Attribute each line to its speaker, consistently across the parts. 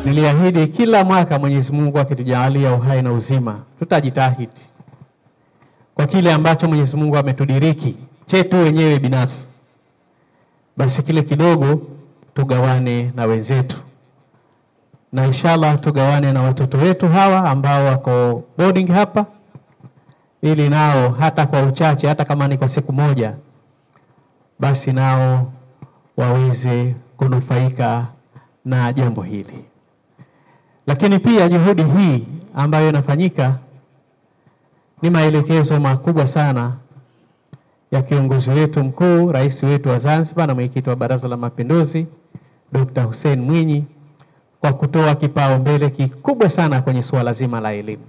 Speaker 1: Niliahidi kila mwaka Mwenyezi Mungu akitujalia uhai na uzima, tutajitahidi kwa kile ambacho Mwenyezi Mungu ametudiriki chetu wenyewe binafsi, basi kile kidogo tugawane na wenzetu, na inshallah tugawane na watoto wetu hawa ambao wako boarding hapa, ili nao hata kwa uchache, hata kama ni kwa siku moja, basi nao waweze kunufaika na jambo hili. Lakini pia juhudi hii ambayo inafanyika ni maelekezo makubwa sana ya kiongozi wetu mkuu, rais wetu wa Zanzibar na mwenyekiti wa Baraza la Mapinduzi, Dr. Hussein Mwinyi, kwa kutoa kipaumbele kikubwa sana kwenye suala zima la elimu.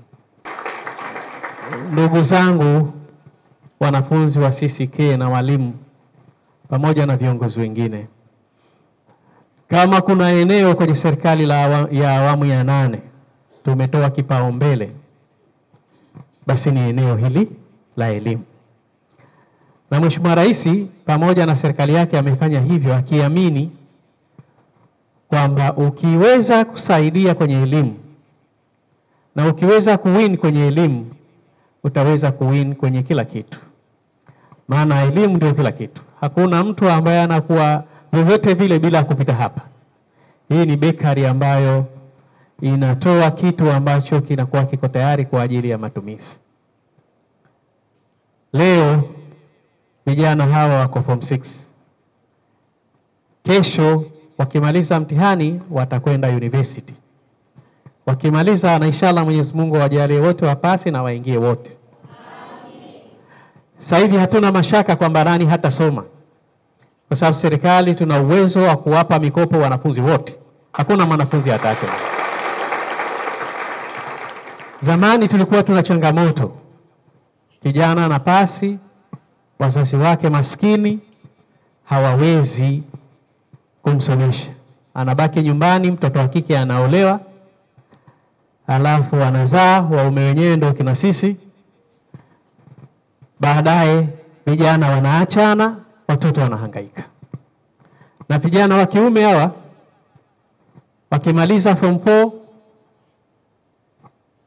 Speaker 1: Ndugu zangu wanafunzi wa CCK na walimu pamoja na viongozi wengine, kama kuna eneo kwenye serikali ya awamu ya 8 tumetoa kipaumbele, basi ni eneo hili la elimu. Na Mheshimiwa Rais pamoja na serikali yake amefanya hivyo akiamini kwamba ukiweza kusaidia kwenye elimu na ukiweza kuwin kwenye elimu, utaweza kuwin kwenye kila kitu. Maana elimu ndio kila kitu. Hakuna mtu ambaye anakuwa vyovyote vile bila kupita hapa. Hii ni bakery ambayo inatoa kitu ambacho kinakuwa kiko tayari kwa ajili ya matumizi. Leo vijana hawa wako form 6. Kesho wakimaliza mtihani watakwenda university. Wakimaliza na inshallah Mwenyezi Mungu awajalie wote wapasi na waingie wote. Sasa hivi hatuna mashaka kwamba nani hata soma, kwa sababu serikali tuna uwezo wa kuwapa mikopo wanafunzi wote. Hakuna mwanafunzi atake. Zamani tulikuwa tuna changamoto, kijana na pasi, wazazi wake maskini hawawezi kumsomesha, anabaki nyumbani, mtoto wa kike anaolewa, alafu anazaa, waume wenyewe ndio kina sisi. Baadaye vijana wanaachana, watoto wanahangaika. Na vijana wa kiume hawa wakimaliza form 4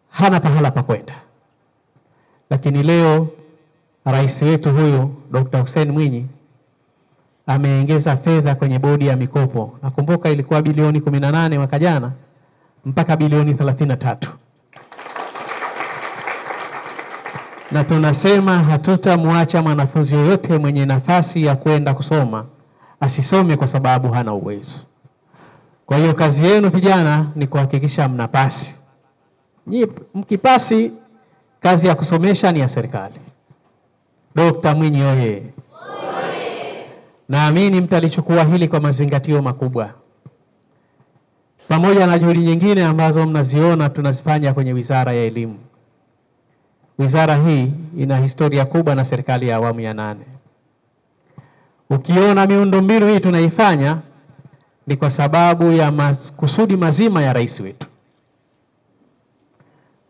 Speaker 1: hana pahala pa kwenda. Lakini leo rais wetu huyu Dr. Hussein Mwinyi ameongeza fedha kwenye bodi ya mikopo. Nakumbuka ilikuwa bilioni 18 mwaka jana mpaka bilioni 33. Na tunasema hatutamwacha mwanafunzi yoyote mwenye nafasi ya kwenda kusoma asisome kwa sababu hana uwezo. Kwa hiyo kazi yenu vijana ni kuhakikisha mnapasi. Mkipasi, kazi ya kusomesha ni ya serikali. Dr. Mwinyi oye! Naamini mtalichukua hili kwa mazingatio makubwa, pamoja na juhudi nyingine ambazo mnaziona tunazifanya kwenye Wizara ya Elimu. Wizara hii ina historia kubwa na serikali ya awamu ya 8. Ukiona miundombinu hii tunaifanya ni kwa sababu ya kusudi mazima ya rais wetu.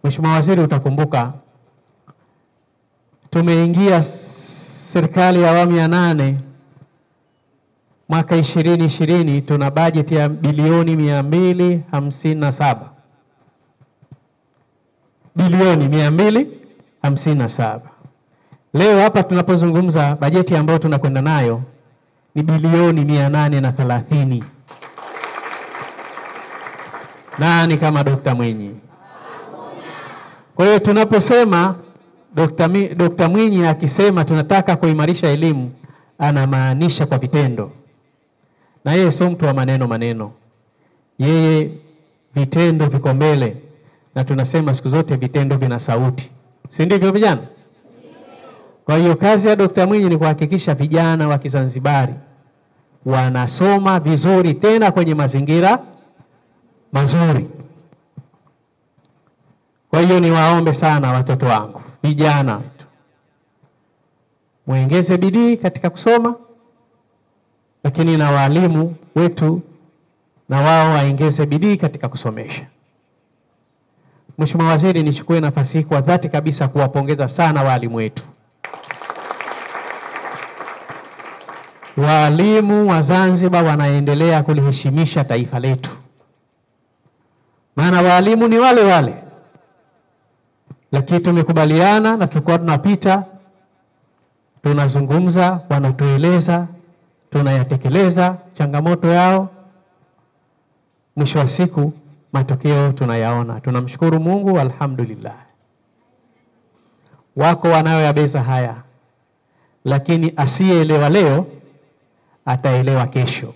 Speaker 1: Mheshimiwa Waziri, utakumbuka tumeingia serikali ya awamu ya 8 mwaka 2020, tuna bajeti ya bilioni 257. Bilioni 257. Leo hapa tunapozungumza bajeti ambayo tunakwenda nayo ni bilioni 830. Nani kama Dr. Mwinyi? Kwa hiyo tunaposema Dr. Mwinyi akisema tunataka kuimarisha elimu, anamaanisha kwa vitendo. Na yeye sio mtu wa maneno. Yeye vitendo viko mbele, na tunasema siku zote vitendo vina sauti. Si ndivyo vijana? Kwa hiyo kazi ya Dr. Mwinyi ni kuhakikisha vijana wa Kizanzibari wanasoma vizuri, tena kwenye mazingira mazuri. Kwa hiyo niwaombe sana watoto wangu, vijana, muongeze bidii katika kusoma, lakini na walimu wetu na wao waongeze bidii katika kusomesha. Mheshimiwa Waziri, nichukue nafasi hii kwa dhati kabisa kuwapongeza sana walimu wetu. Walimu wa Zanzibar wanaendelea kuliheshimisha taifa letu. maana walimu ni wale wale, lakini tumekubaliana na tulikuwa tunapita tunazungumza, wanatueleza, tunayatekeleza changamoto yao, mwisho wa siku matokeo tunayaona. Tunamshukuru Mungu, alhamdulillah. Wako wanaoyabeza haya, lakini asiyeelewa leo ataelewa kesho.